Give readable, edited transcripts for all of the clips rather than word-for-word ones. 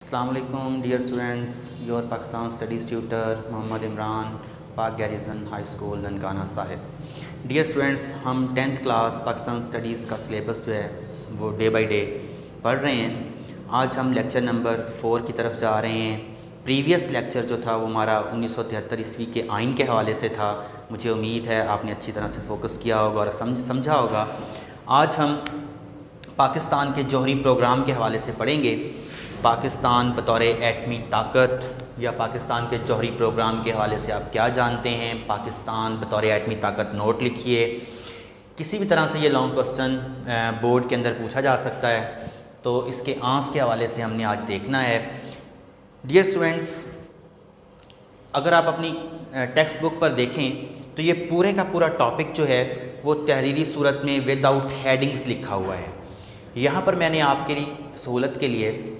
अस्सलाम वालेकुम dear students, your Pakistan studies tutor Mohammad Imran, Pak garrison high school Nankana Sahib. Dear students, हम 10th class Pakistan studies का syllabus जो है वो डे बाय डे पढ़ रहे हैं। आज हम लेक्चर नंबर 4 की तरफ जा रहे हैं। प्रीवियस लेक्चर जो था वो हमारा 1973 ईस्वी के आइन के हवाले से था। मुझे उम्मीद है आपने अच्छी तरह से फोकस किया होगा और समझा होगा। आज हम पाकिस्तान के जौहरी प्रोग्राम के हवाले से पढ़ेंगे। पाकिस्तान बतौर एटमी ताकत या पाकिस्तान के जौहरी प्रोग्राम के हवाले से आप क्या जानते हैं। पाकिस्तान बतौर एटमी ताकत नोट लिखिए। किसी भी तरह से ये लॉन्ग क्वेश्चन बोर्ड के अंदर पूछा जा सकता है, तो इसके आंस के हवाले से हमने आज देखना है। डियर स्टूडेंट्स, अगर आप अपनी टेक्स्ट बुक पर देखें तो ये पूरे का पूरा टॉपिक जो है वो तहरीरी सूरत में विदाउट हेडिंग्स लिखा हुआ है। यहाँ पर मैंने आपके लिए सहूलत के लिए,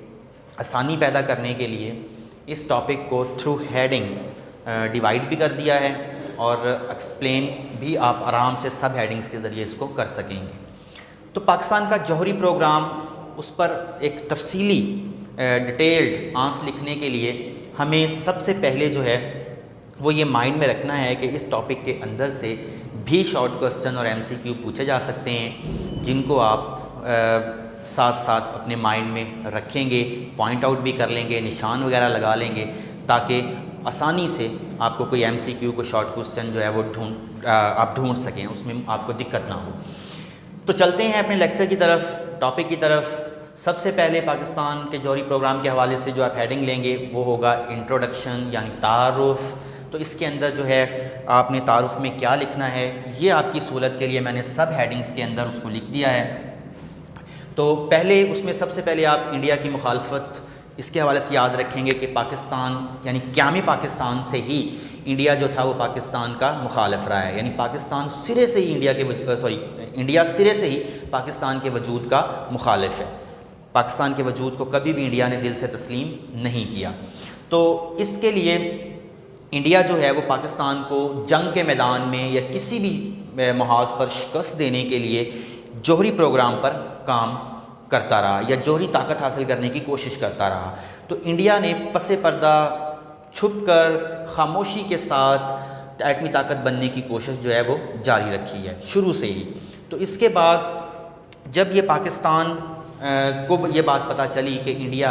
आसानी पैदा करने के लिए इस टॉपिक को थ्रू हेडिंग डिवाइड भी कर दिया है और एक्सप्लेन भी आप आराम से सब हेडिंग्स के ज़रिए इसको कर सकेंगे। तो पाकिस्तान का जौहरी प्रोग्राम, उस पर एक तफसीली डिटेल्ड आंसर लिखने के लिए हमें सबसे पहले जो है वो ये माइंड में रखना है कि इस टॉपिक के अंदर से भी शॉर्ट क्वेश्चन और MCQ पूछे जा सकते हैं, जिनको आप साथ साथ अपने माइंड में रखेंगे, पॉइंट आउट भी कर लेंगे, निशान वगैरह लगा लेंगे, ताकि आसानी से आपको कोई MCQ को शॉर्ट क्वेश्चन जो है वो आप ढूंढ सकें, उसमें आपको दिक्कत ना हो। तो चलते हैं अपने लेक्चर की तरफ, टॉपिक की तरफ। सबसे पहले पाकिस्तान के जौहरी प्रोग्राम के हवाले से जो आप हेडिंग लेंगे वो होगा इंट्रोडक्शन यानी तारुफ़। तो इसके अंदर जो है आपने तारुफ़ में क्या लिखना है, ये आपकी सहूलत के लिए मैंने सब हेडिंग्स के अंदर उसको लिख दिया है। तो पहले उसमें सबसे पहले आप इंडिया की मुखालफत, इसके हवाले से याद रखेंगे कि पाकिस्तान यानी क़याम पाकिस्तान से ही इंडिया जो था वो पाकिस्तान का मुखालिफ रहा है। यानी पाकिस्तान सिरे से ही इंडिया सिरे से ही पाकिस्तान के वजूद का मुखालिफ है। पाकिस्तान के वजूद को कभी भी इंडिया ने दिल से तस्लीम नहीं किया। तो इसके लिए इंडिया जो है वो पाकिस्तान को जंग के मैदान में या किसी भी महाज पर शिकस्त देने के लिए जौहरी प्रोग्राम पर काम करता रहा या जौहरी ताकत हासिल करने की कोशिश करता रहा। तो इंडिया ने पसे पर्दा छुपकर खामोशी के साथ एटमी ताकत बनने की कोशिश जो है वो जारी रखी है शुरू से ही। तो इसके बाद जब ये पाकिस्तान को ये बात पता चली कि इंडिया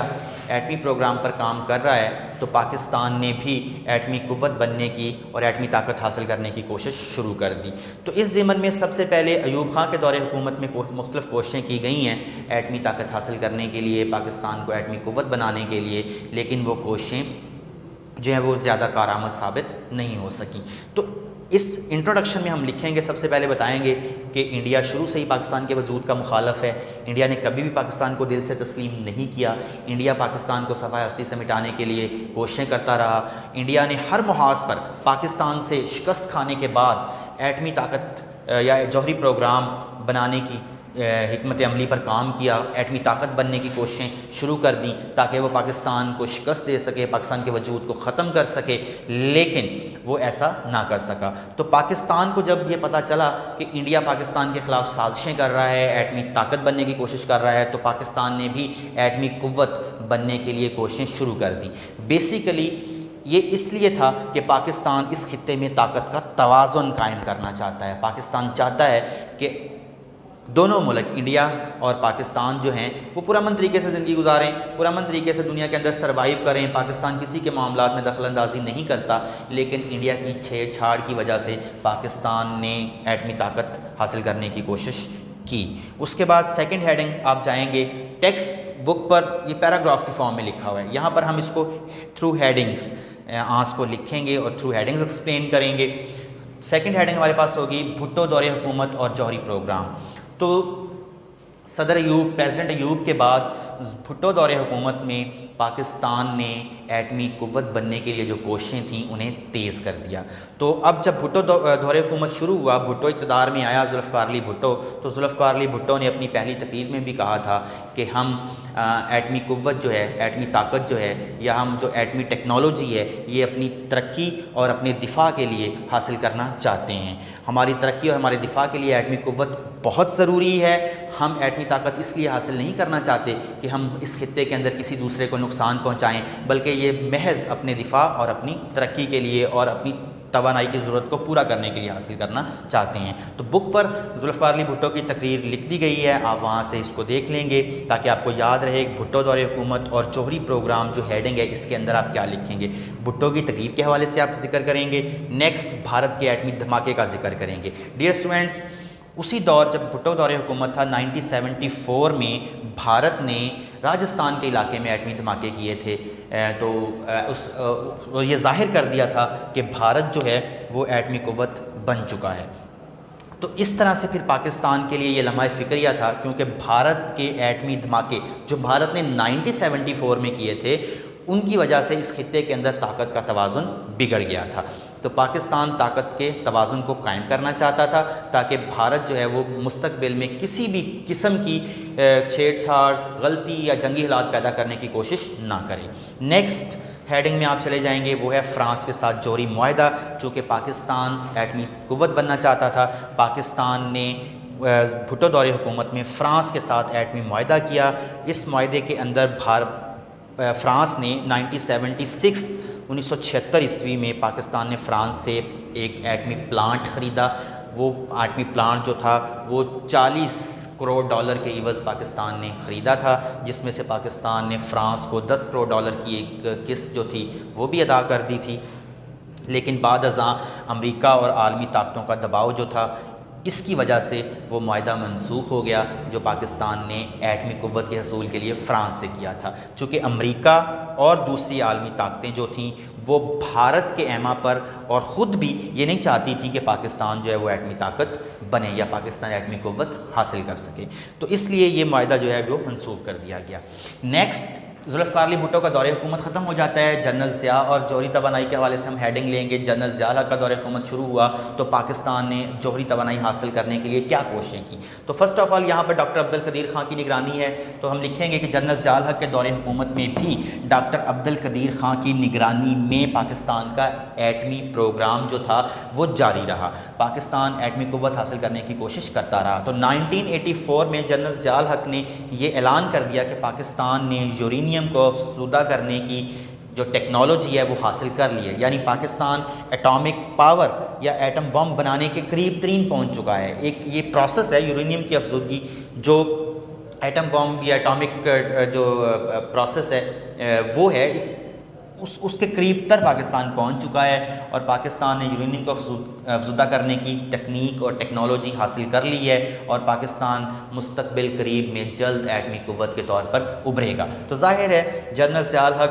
एटमी प्रोग्राम पर काम कर रहा है, तो पाकिस्तान ने भी एटमी कुव्वत बनने की और एटमी ताकत हासिल करने की कोशिश शुरू कर दी। तो इस ज़मन में सबसे पहले अयूब खां के दौरे हुकूमत में मुख्तलिफ़ कोशिशें की गई हैं एटमी ताकत हासिल करने के लिए, पाकिस्तान को एटमी कुव्वत बनाने के लिए, लेकिन वो कोशिशें जो हैं वो ज़्यादा कारआमद साबित नहीं हो सकी। तो इस इंट्रोडक्शन में हम लिखेंगे, सबसे पहले बताएंगे कि इंडिया शुरू से ही पाकिस्तान के वजूद का मुखालफ है। इंडिया ने कभी भी पाकिस्तान को दिल से तस्लीम नहीं किया। इंडिया पाकिस्तान को सफ़ाए हस्ती से मिटाने के लिए कोशिशें करता रहा। इंडिया ने हर मुहाज पर पाकिस्तान से शिकस्त खाने के बाद एटमी ताकत या जौहरी प्रोग्राम बनाने की हिकमत अमली पर काम किया, एटमी ताकत बनने की कोशिशें शुरू कर दी ताकि वो पाकिस्तान को शिकस्त दे सके, पाकिस्तान के वजूद को ख़त्म कर सके, लेकिन वो ऐसा ना कर सका। तो पाकिस्तान को जब ये पता चला कि इंडिया पाकिस्तान के ख़िलाफ़ साजिशें कर रहा है, एटमी ताकत बनने की कोशिश कर रहा है, तो पाकिस्तान ने भी एटमी कुव्वत बनने के लिए कोशिशें शुरू कर दी। बेसिकली ये इसलिए था कि पाकिस्तान इस खित्ते में ताकत का तवाज़ुन कायम करना चाहता है। पाकिस्तान चाहता है कि दोनों मुल्क इंडिया और पाकिस्तान जो हैं वो पुरअमन तरीके से ज़िंदगी गुजारें, पुरअमन तरीके से दुनिया के अंदर सर्वाइव करें। पाकिस्तान किसी के मामलात में दखल अंदाजी नहीं करता, लेकिन इंडिया की छेड़छाड़ की वजह से पाकिस्तान ने एटमी ताकत हासिल करने की कोशिश की। उसके बाद सेकंड हेडिंग आप जाएंगे, टेक्स्ट बुक पर ये पैराग्राफ की फॉर्म में लिखा हुआ है, यहाँ पर हम इसको थ्रू हेडिंग्स आंस को लिखेंगे और थ्रू हेडिंग्स एक्सप्लेन करेंगे। सेकंड हेडिंग हमारे पास होगी भुट्टो दौरे हुकूमत और जौहरी प्रोग्राम। तो सदर अयूब, प्रेसिडेंट अयूब के बाद भुट्टो दौरे हुकूमत में पाकिस्तान ने एटमी कुव्वत बनने के लिए जो कोशिशें थीं उन्हें तेज़ कर दिया। तो अब जब भुट्टो दौरे हुकूमत शुरू हुआ, भुट्टो इक़्तिदार में आया, ज़ुल्फ़िकार अली भुट्टो, तो ज़ुल्फ़िकार अली भुट्टो ने अपनी पहली तकरीर में भी कहा था कि हम एटमी कुव्वत जो है, एटमी ताकत जो है, या हम जो एटमी टेक्नोलॉजी है, ये अपनी तरक्की और अपने दिफा के लिए हासिल करना चाहते हैं। हमारी तरक्की और हमारे दिफा के लिए एटमी कुव्वत बहुत ज़रूरी है। हम एटमी ताकत इसलिए हासिल नहीं करना चाहते कि हम इस खित्ते के अंदर किसी दूसरे को नुकसान पहुँचाएँ, बल्कि ये महज अपने दिफा और अपनी तरक्की के लिए और अपनी तवानाई की ज़रूरत को पूरा करने के लिए हासिल करना चाहते हैं। तो बुक पर जुल्फ़िकार अली भुट्टो की तकरीर लिख दी गई है, आप वहाँ से इसको देख लेंगे ताकि आपको याद रहे भुट्टो दौरे हुकूमत और जौहरी प्रोग्राम जो हेडिंग है इसके अंदर आप क्या लिखेंगे। भुट्टो की तकरीर के हवाले से आप जिक्र करेंगे, नेक्स्ट भारत के एटमी धमाके का जिक्र करेंगे। डियर स्टूडेंट्स, उसी दौर जब भुट्टो दौरे हुकूमत था 1974 में भारत ने राजस्थान के इलाके में एटमी धमाके किए थे, तो ये जाहिर कर दिया था कि भारत जो है वो एटमी कुव्वत बन चुका है। तो इस तरह से फिर पाकिस्तान के लिए ये लम्हा फ़िक्रिया था, क्योंकि भारत के एटमी धमाके जो भारत ने 1974 में किए थे उनकी वजह से इस खित्ते के अंदर ताकत का तवाज़ुन बिगड़ गया था। तो पाकिस्तान ताकत के तवाज़ुन को कायम करना चाहता था ताकि भारत जो है वो मुस्तकबिल में किसी भी किस्म की छेड़छाड़, गलती या जंगी हालात पैदा करने की कोशिश ना करे। नेक्स्ट हेडिंग में आप चले जाएंगे, वो है फ़्रांस के साथ जौहरी मुआहदा। चूँकि पाकिस्तान एटमी कुव्वत बनना चाहता था, पाकिस्तान ने भुट्टो दौरे हुकूमत में फ़्रांस के साथ एटमी मुआहदा किया। इस मुआहदे के अंदर फ़्रांस ने 1976 ईस्वी में पाकिस्तान ने फ़्रांस से एक एटमी प्लांट ख़रीदा। वो एटमी प्लांट जो था वो 40 करोड़ डॉलर के इवज़ पाकिस्तान ने ख़रीदा था, जिसमें से पाकिस्तान ने फ़्रांस को 10 करोड़ डॉलर की एक किस्त जो थी वो भी अदा कर दी थी। लेकिन बाद अज़ां अमेरिका और आलमी ताकतों का दबाव जो था, इसकी वजह से वो मुआहदा मनसूख हो गया जो पाकिस्तान ने एटमी कुव्वत के हसूल के लिए फ़्रांस से किया था। चूँकि अमेरिका और दूसरी आलमी ताकतें जो थीं वो भारत के एमा पर और ख़ुद भी ये नहीं चाहती थी कि पाकिस्तान जो है वो एटमी ताकत बने या पाकिस्तान एटमी कुव्वत हासिल कर सके, तो इसलिए ये मुआहदा जो है वो मनसूख कर दिया गया। नेक्स्ट, जुल्फ़िकार अली भुट्टो का दौरे हुकूमत ख़त्म हो जाता है। जनरल ज़िया और जौहरी तवानाई के हवाले से हम हेडिंग लेंगे। जनरल ज़िया का दौरे हुकूमत शुरू हुआ तो पाकिस्तान ने जौहरी तवानाई हासिल करने के लिए क्या कोशिशें की। तो फर्स्ट ऑफ़ ऑल यहाँ पर डॉक्टर अब्दुल कदीर ख़ान की निगरानी है, तो हम लिखेंगे कि जनरल ज़िया के दौरे हुकूमत में भी डॉक्टर अब्दुल कदीर ख़ान की निगरानी में पाकिस्तान का एटमी प्रोग्राम जो था वो जारी रहा। पाकिस्तान एटमी कुव्वत हासिल करने की कोशिश करता रहा। तो 1984 में जनरल ज़िया ने ये ऐलान कर दिया कि पाकिस्तान ने यूरेनियम को अफज़ूदा करने की जो टेक्नोलॉजी है वो हासिल कर ली है, यानी पाकिस्तान एटॉमिक पावर या एटम बम बनाने के करीब तरीन पहुंच चुका है। एक ये प्रोसेस है यूरेनियम की अफज़ूदगी, जो एटम बम या एटॉमिक जो प्रोसेस है वो है उसके करीब तर पाकिस्तान पहुंच चुका है और पाकिस्तान ने यूरेनियम को अफज़ूदा करने की तकनीक और टेक्नोलॉजी हासिल कर ली है और पाकिस्तान मुस्तकबिल करीब में जल्द एटमी कुव्वत के तौर पर उभरेगा। तो जाहिर है जनरल ज़िया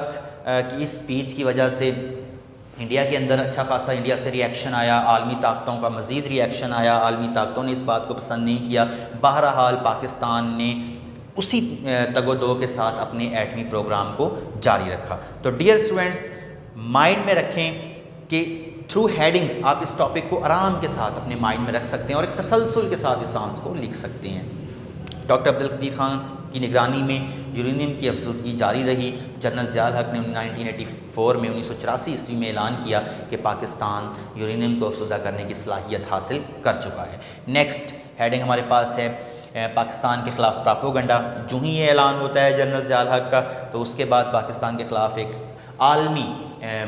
की इस स्पीच की वजह से इंडिया के अंदर अच्छा खासा इंडिया से रिएक्शन आया, आलमी ताकतों का मज़ीद रिएक्शन आया। आलमी ताकतों ने इस बात को पसंद नहीं किया। बहरहाल पाकिस्तान ने उसी तगोदो के साथ अपने एटमी प्रोग्राम को जारी रखा। तो डियर स्टूडेंट्स, माइंड में रखें कि थ्रू हेडिंग्स आप इस टॉपिक को आराम के साथ अपने माइंड में रख सकते हैं और एक तसलसल के साथ इस आंस को लिख सकते हैं। डॉक्टर अब्दुल कदीर ख़ान की निगरानी में यूरेनियम की अफज़ूदगी जारी रही। जनरल ज़िया ने 1984 में 1984 ईस्वी में ऐलान किया कि पाकिस्तान यूरेनियम को अफज़ूदा करने की सलाहियत हासिल कर चुका है। नेक्स्ट हेडिंग हमारे पास है पाकिस्तान के ख़िलाफ़ प्रोपेगेंडा। जो ही ये ऐलान होता है जनरल ज़िया का, तो उसके बाद पाकिस्तान के ख़िलाफ़ एक आलमी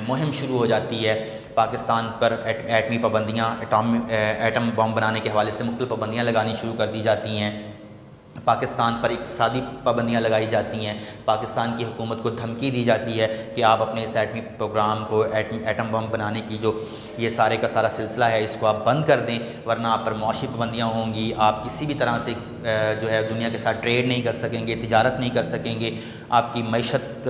मुहिम शुरू हो जाती है। पाकिस्तान पर एटमी पाबंदियाँ, एटम बम बनाने के हवाले से मुख्तलिफ़ पाबंदियाँ लगानी शुरू कर दी जाती हैं। पाकिस्तान पर इक़्तिसादी पाबंदियाँ लगाई जाती हैं। पाकिस्तान की हुकूमत को धमकी दी जाती है कि आप अपने इस एटमी प्रोग्राम को, एटम बम बनाने की जो ये सारे का सारा सिलसिला है, इसको आप बंद कर दें, वरना आप पर मौशी पाबंदियाँ होंगी। आप किसी भी तरह से जो है दुनिया के साथ ट्रेड नहीं कर सकेंगे, तिजारत नहीं कर सकेंगे, आपकी मईशत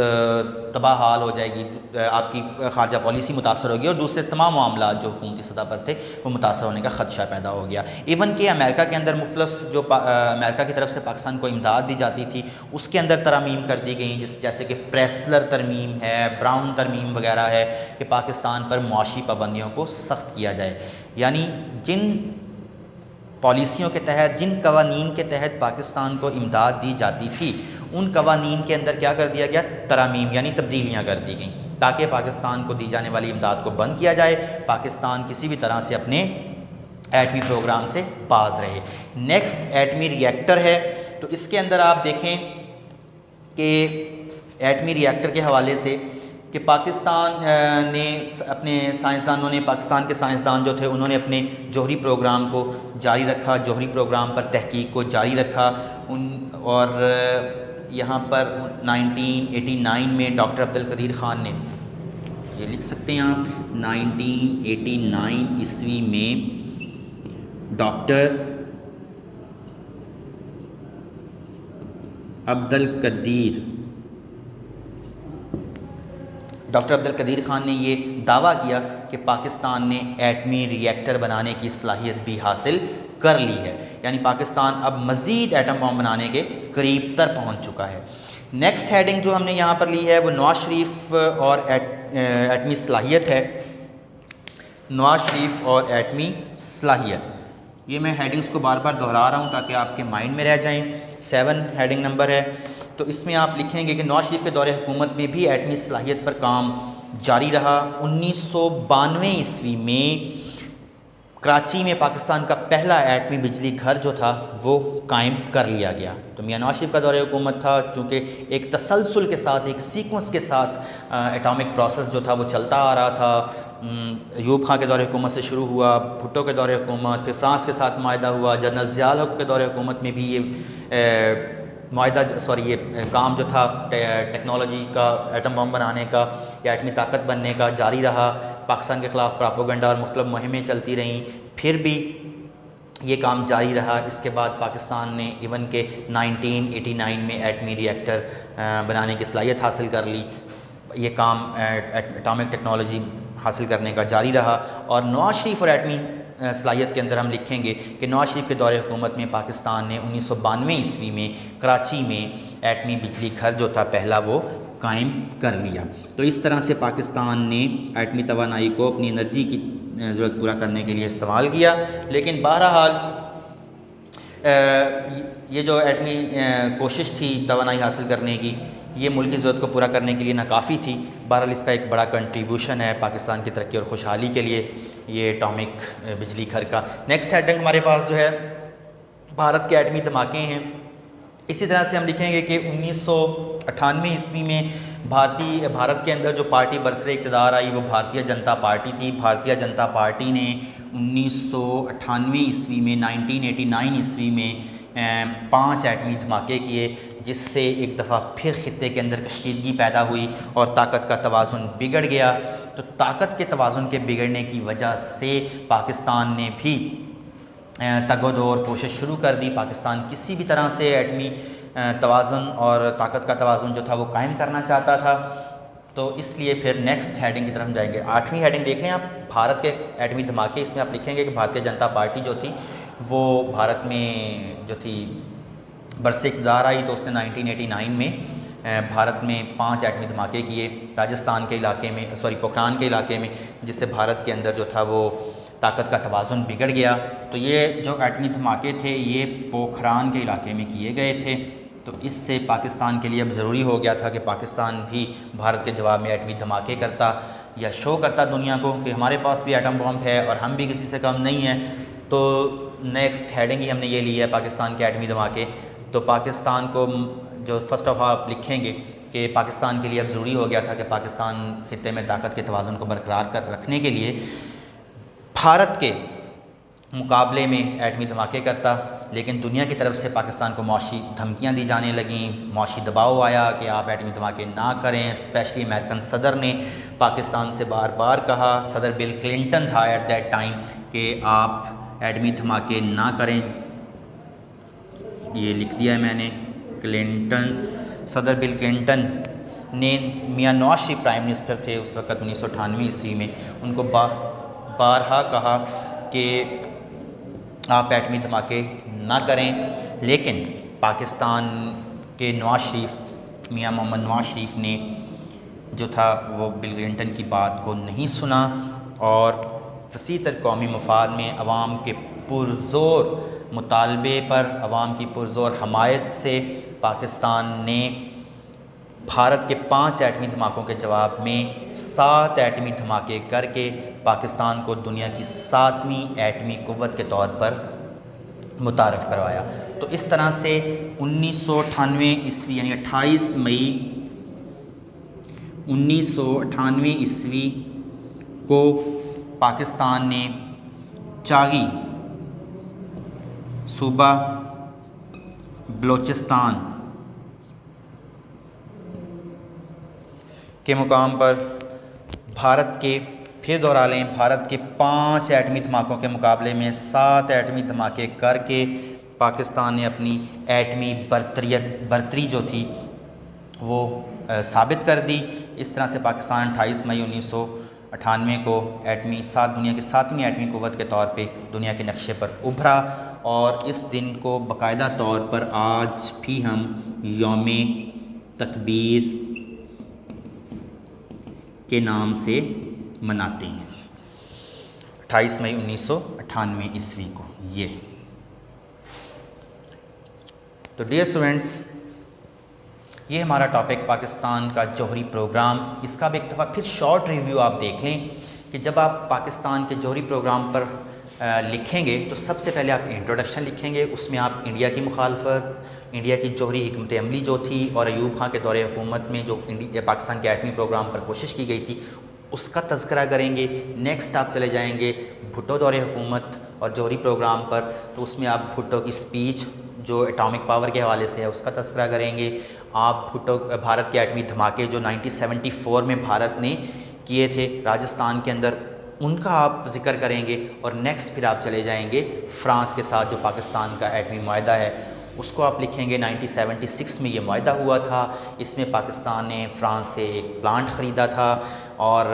तबाह हाल हो जाएगी, आपकी खारजा पॉलिसी मुतासर होगी और दूसरे तमाम मामला जो हुकूमती सतह पर थे वो मुतासर होने का ख़दशा पैदा हो गया। इवन कि अमेरिका के अंदर मुख्तलिफ जो अमेरिका की तरफ से पाकिस्तान को इमदाद दी जाती थी उसके अंदर तरमीम कर दी गई, जैसे कि प्रेसलर तरमीम है, ब्राउन तरमीम वगैरह है कि पाकिस्तान पर मुआशी पाबंदियों को सख्त किया जाए। यानी जिन पॉलिसियों के तहत, जिन कवानीन के तहत पाकिस्तान को इमदाद दी जाती थी उन कवानीन के अंदर क्या कर दिया गया, तरामीम यानी तब्दीलियाँ कर दी गई ताकि पाकिस्तान को दी जाने वाली इमदाद को बंद किया जाए, पाकिस्तान किसी भी तरह से अपने एटमी प्रोग्राम से बाज रहे। नेक्स्ट एटमी रिएक्टर है। तो इसके अंदर आप देखें कि एटमी रिएक्टर के हवाले से कि पाकिस्तान ने अपने साइंसदानों ने, पाकिस्तान के साइंसदान जो थे उन्होंने अपने जौहरी प्रोग्राम को जारी रखा, जौहरी प्रोग्राम पर तहकीक को जारी रखा। और यहाँ पर 1989 में डॉक्टर अब्दुल कदीर ख़ान ने, ये लिख सकते हैं आप, 1989 ईस्वी में डॉक्टर अब्दुल कदीर ख़ान ने ये दावा किया कि पाकिस्तान ने एटमी रिएक्टर बनाने की सलाहियत भी हासिल कर ली है, यानी पाकिस्तान अब मज़ीद एटम बम बनाने के करीब तर पहुंच चुका है। नेक्स्ट हेडिंग जो हमने यहाँ पर ली है वो नवाज शरीफ और एटमी सलाहियत है। नवाज शरीफ और एटमी सलाहियत, ये मैं हेडिंग्स को बार बार दोहरा रहा हूँ ताकि आपके माइंड में रह जाएं। 7 हेडिंग नंबर है, तो इसमें आप लिखेंगे कि नवाज शरीफ के दौरे हुकूमत में भी एटमी सलाहियत पर काम जारी रहा। 1992 ईस्वी में कराची में पाकिस्तान का पहला एटमी बिजली घर जो था वो कायम कर लिया गया। तो मियां नवाज शरीफ का दौरे हुकूमत था, चूँकि एक तसलसल के साथ, एक सीक्वेंस के साथ एटॉमिक प्रोसेस जो था वो चलता आ रहा था। अयूब खां के दौरे हुकूमत से शुरू हुआ, भुट्टो के दौरे हुकूमत, फिर फ्रांस के साथ माहिदा हुआ, जनरल ज़ियाउल हक़ के दौरे हुकूमत में भी ये ये काम जो था टेक्नोलॉजी का, एटम बम बनाने का या एटमी ताकत बनने का जारी रहा। पाकिस्तान के ख़िलाफ़ प्रोपेगेंडा और मुख्तलिफ मुहिमें चलती रहीं, फिर भी ये काम जारी रहा। इसके बाद पाकिस्तान ने इवन के 1989 में एटमी रिएक्टर बनाने की सलाहियत हासिल कर ली। ये काम एटॉमिक टेक्नोलॉजी हासिल करने का जारी रहा। और नवाज शरीफ और एटमी सलाहियत के अंदर हम लिखेंगे कि नवाज शरीफ के दौरे हुकूमत में पाकिस्तान ने 1992 ईस्वी में कराची में एटमी बिजली घर जो था पहला वो कायम कर लिया। तो इस तरह से पाकिस्तान ने एटमी तवानाई को अपनी एनर्जी की ज़रूरत पूरा करने के लिए इस्तेमाल किया। लेकिन बहरहाल ये जो एटमी कोशिश थी तवानाई हासिल करने की, ये मुल्क की ज़रूरत को पूरा करने के लिए नाकाफ़ी थी। बहरहाल इसका एक बड़ा कंट्रीब्यूशन है पाकिस्तान की तरक्की और खुशहाली के लिए ये एटॉमिक बिजली घर का। नेक्स्ट हेडिंग हमारे पास जो है भारत के एटमी धमाके हैं। इसी तरह से हम लिखेंगे कि 1998 ईस्वी में भारत के अंदर जो पार्टी बरसरे इक़्तिदार आई वो भारतीय जनता पार्टी थी। भारतीय जनता पार्टी ने 1998 ईस्वी में 1989 ईस्वी में 5 एटमी धमाके किए, जिससे एक दफ़ा फिर ख़ित्ते के अंदर कशीदगी पैदा हुई और ताकत का तवाज़ुन बिगड़ गया। तो ताकत के तवाज़ुन के बिगड़ने की वजह से पाकिस्तान ने भी तगोदोर कोशिश शुरू कर दी। पाकिस्तान किसी भी तरह से एटमी तवाज़ुन और ताकत का तवाज़ुन जो था वो कायम करना चाहता था। तो इसलिए फिर नेक्स्ट हेडिंग की तरफ हम जाएंगे। 8वीं हेडिंग देख लें आप, भारत के एटमी धमाके। इसमें आप लिखेंगे कि भारतीय जनता पार्टी जो थी वो भारत में जो थी बरसे इक़्तिदार आई, तो उसने 1989 में भारत में 5 एटमी धमाके किए राजस्थान के इलाके में, पोखरान के इलाके में, जिससे भारत के अंदर जो था वो ताकत का तवाज़ुन बिगड़ गया। तो ये जो एटमी धमाके थे ये पोखरान के इलाके में किए गए थे। तो इससे पाकिस्तान के लिए अब ज़रूरी हो गया था कि पाकिस्तान भी भारत के जवाब में एटमी धमाके करता या शो करता दुनिया को कि हमारे पास भी एटम बम है और हम भी किसी से कम नहीं हैं। तो नेक्स्ट हेडिंग ही हमने ये ली है, पाकिस्तान के एटमी धमाके। तो पाकिस्तान को जो फर्स्ट ऑफ ऑल आप लिखेंगे कि पाकिस्तान के लिए अब ज़रूरी हो गया था कि पाकिस्तान खित्ते में ताकत के तवाज़ुन को बरकरार कर रखने के लिए भारत के मुकाबले में एटमी धमाके करता। लेकिन दुनिया की तरफ से पाकिस्तान को मौशी धमकियां दी जाने लगीं, मौशी दबाव आया कि आप एटमी धमाके ना करें। स्पेशली अमेरिकन सदर ने पाकिस्तान से बार बार कहा, सदर बिल क्लिंटन था एट दैट टाइम, कि आप एटमी धमाके ना करें। ये लिख दिया है मैंने, सदर बिल क्लिंटन ने, मियां नवाज शरीफ प्राइम मिनिस्टर थे उस वक़्त 1998 ईस्वी में, उनको बारहा कहा कि आप एटमी धमाके ना करें। लेकिन पाकिस्तान के नवाज शरीफ, मियां मोहम्मद नवाज शरीफ ने जो था वो बिल क्लिंटन की बात को नहीं सुना और वसीतर कौमी मफाद में अवाम के पुरज़ोर मुतालबे पर, अवाम की पुरज़ोर हमायत से पाकिस्तान ने भारत के 5 एटमी धमाकों के जवाब में 7 एटमी धमाके करके पाकिस्तान को दुनिया की 7वीं एटमी कुव्वत के तौर पर मुतारफ़ करवाया। तो इस तरह से 1998 ईस्वी यानी 28 मई 1998 ईस्वी को पाकिस्तान ने चागी सूबा बलोचिस्तान के मुकाम पर भारत के, फिर दोहरा लें, भारत के 5 एटमी धमाकों के मुकाबले में 7 एटमी धमाके करके पाकिस्तान ने अपनी एटमी बर्तरी जो थी वो साबित कर दी। इस तरह से पाकिस्तान 28 मई 1998 को दुनिया की 7वीं एटमी क़ुव्वत के तौर पे दुनिया के नक्शे पर उभरा और इस दिन को बाकायदा तौर पर आज भी हम यौम तकबीर के नाम से मनाते हैं, 28 मई 1998 ईस्वी को। ये तो डियर स्टूडेंट्स, ये हमारा टॉपिक पाकिस्तान का जौहरी प्रोग्राम। इसका भी एक दफ़ा फिर शॉर्ट रिव्यू आप देख लें कि जब आप पाकिस्तान के जौहरी प्रोग्राम पर लिखेंगे तो सबसे पहले आप इंट्रोडक्शन लिखेंगे। उसमें आप इंडिया की मुखालफत, इंडिया की जौहरी हिकमत अमली जो थी और अयूब खां के दौरे हुकूमत में जो पाकिस्तान के एटमी प्रोग्राम पर कोशिश की गई थी उसका तज़किरा करेंगे। नेक्स्ट आप चले जाएंगे भुट्टो दौरे हुकूमत और जौहरी प्रोग्राम पर, तो उसमें आप भुट्टो की स्पीच जो एटॉमिक पावर के हवाले से है उसका तज़किरा करेंगे। आप भुट्टो भारत के एटमी धमाके जो 1974 में भारत ने किए थे राजस्थान के अंदर, उनका आप ज़िक्र करेंगे। और नेक्स्ट फिर आप चले जाएंगे फ़्रांस के साथ जो पाकिस्तान का एटमी मुआहदा है उसको आप लिखेंगे। 1976 में ये मुआहदा हुआ था। इसमें पाकिस्तान ने फ़्रांस से एक प्लांट ख़रीदा था और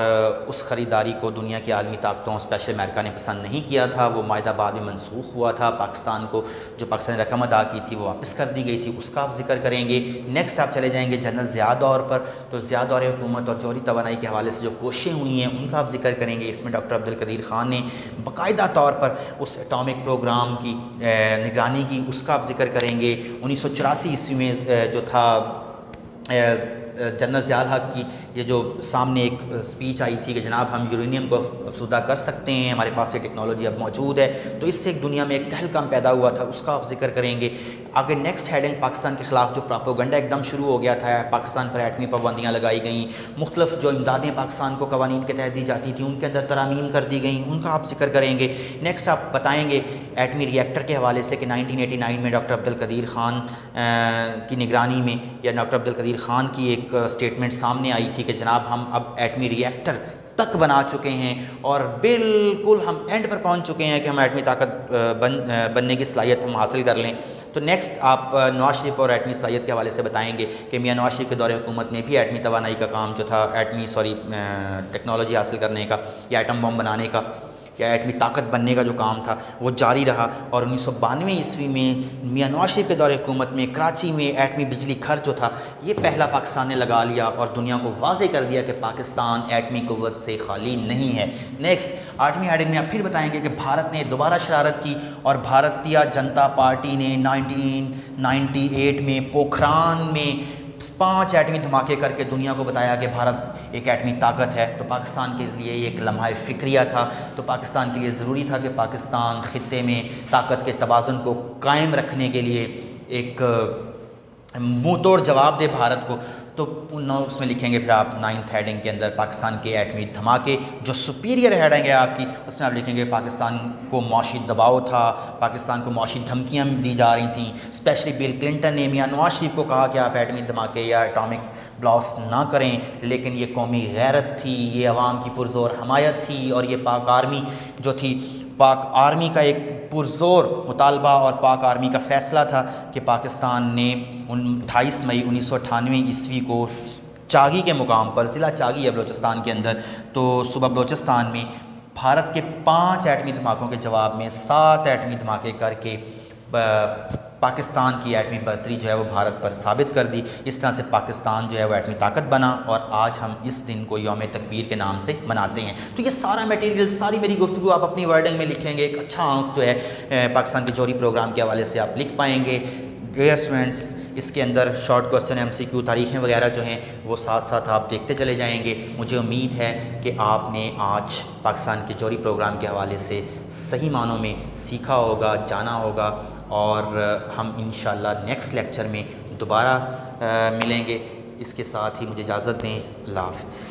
उस ख़रीदारी को दुनिया की आलमी ताकतों स्पेशल अमेरिका ने पसंद नहीं किया था। वो मुआहदा बाद में मनसूख हुआ था। पाकिस्तान को जो पाकिस्तान ने रकम अदा की थी वो वापस कर दी गई थी, उसका आप जिक्र करेंगे। नेक्स्ट आप चले जाएंगे जनरल ज़िया दौर पर, तो ज़िया दौर हुकूमत और जौहरी तवानाई के हवाले से जो कोशिशें हुई हैं उनका आप जिक्र करेंगे। इसमें डॉक्टर अब्दुल कदीर ख़ान ने बाकायदा तौर पर उस एटॉमिक प्रोग्राम की निगरानी की, उसका आप जिक्र करेंगे। 1984 ईस्वी में जो था जनरल ज़िया हक़ की ये जो सामने एक स्पीच आई थी कि जनाब हम यूरेनियम को अफसुदा कर सकते हैं, हमारे पास ये टेक्नोलॉजी अब मौजूद है, तो इससे एक दुनिया में एक तहलकम पैदा हुआ था, उसका आप जिक्र करेंगे। आगे नेक्स्ट हेडिंग पाकिस्तान के ख़िलाफ़ जो प्रोपेगेंडा एकदम शुरू हो गया था, पाकिस्तान पर एटमी पाबंदियाँ लगाई गई, मुख्तलिफ जो इमदादें पाकिस्तान को कवानीन के तहत दी जाती थी उनके अंदर तरामीम कर दी गई, उनका आप जिक्र करेंगे। नेक्स्ट आप बताएँगे एटमी रिएक्टर के हवाले से कि 1989 में डॉक्टर अब्दुल कदीर ख़ान की निगरानी में या डॉक्टर अब्दुल कदीर ख़ान की एक स्टेटमेंट सामने आई थी कि जनाब हम अब एटमी रिएक्टर तक बना चुके हैं और बिल्कुल हम एंड पर पहुंच चुके हैं कि हम एटमी ताकत बनने की सलाहियत हम हासिल कर लें। तो नेक्स्ट आप नवाज शरीफ और एटमी सलाहियत के हवाले से बताएंगे कि मियां नवाज शरीफ के दौरे हुकूमत में भी एटमी तवानाई का काम जो था टेक्नोलॉजी हासिल करने का या एटम बम बनाने का या एटमी ताकत बनने का जो काम था वो जारी रहा। और 1992 ईस्वी में मियां नवाज शरीफ के दौरे हुकूमत में कराची में एटमी बिजली घर जो था ये पहला पाकिस्तान ने लगा लिया और दुनिया को वाज़ेह कर दिया कि पाकिस्तान एटमी क़ुव्वत से खाली नहीं है। नेक्स्ट 8वीं हेडिंग में आप फिर बताएंगे कि भारत ने दोबारा शरारत की और भारतीय जनता पार्टी ने 1998 में पोखरान में 5 एटमी धमाके करके दुनिया को बताया कि भारत एक एटमी ताकत है। तो पाकिस्तान के लिए एक लम्हा फ़िक्रिया था। तो पाकिस्तान के लिए ज़रूरी था कि पाकिस्तान ख़ित्ते में ताकत के तवाज़ुन को कायम रखने के लिए एक मुँह तोड़ जवाब दे भारत को। तो उसमें लिखेंगे फिर आप 9th हेडिंग के अंदर पाकिस्तान के एटमी धमाके। जो सुपीरियर हेडिंग है आपकी उसमें आप लिखेंगे पाकिस्तान को मौशी दबाव था, पाकिस्तान को मौशी धमकियाँ दी जा रही थी। स्पेशली बिल क्लिंटन ने मियां नवाज शरीफ को कहा कि आप एटमी धमाके या एटॉमिक ब्लास्ट ना करें, लेकिन ये कौमी गैरत थी, ये अवाम की पुरज़ोर हमायत थी और ये पाक आर्मी जो थी, पाक आर्मी का एक पुरज़ोर मुतालबा और पाक आर्मी का फ़ैसला था कि पाकिस्तान ने 28 मई 1998 ईस्वी को चागी के मुकाम पर, ज़िला चागी है बलोचिस्तान के अंदर, तो सुबह बलोचिस्तान में भारत के 5 एटमी धमाकों के जवाब में 7 एटमी धमाके करके पाकिस्तान की एटमी बर्तरी जो है वो भारत पर साबित कर दी। इस तरह से पाकिस्तान जो है वो एटमी ताकत बना और आज हम इस दिन को यौम तकबीर के नाम से मनाते हैं। तो ये सारा मटेरियल, सारी मेरी गुफ्तगू आप अपनी वर्डिंग में लिखेंगे। एक अच्छा आंस जो है पाकिस्तान के जौहरी प्रोग्राम के हवाले से आप लिख पाएंगे। डियर स्टूडेंट्स, इसके अंदर शॉर्ट क्वेश्चन MCQ तारीखें वगैरह जो हैं वो साथ साथ आप देखते चले जाएंगे। मुझे उम्मीद है कि आपने आज पाकिस्तान के जौहरी प्रोग्राम के हवाले से सही मानों में सीखा होगा, जाना होगा और हम इंशाल्लाह नेक्स्ट लेक्चर में दोबारा मिलेंगे। इसके साथ ही मुझे इजाज़त दें। अल्लाह हाफ़िज़।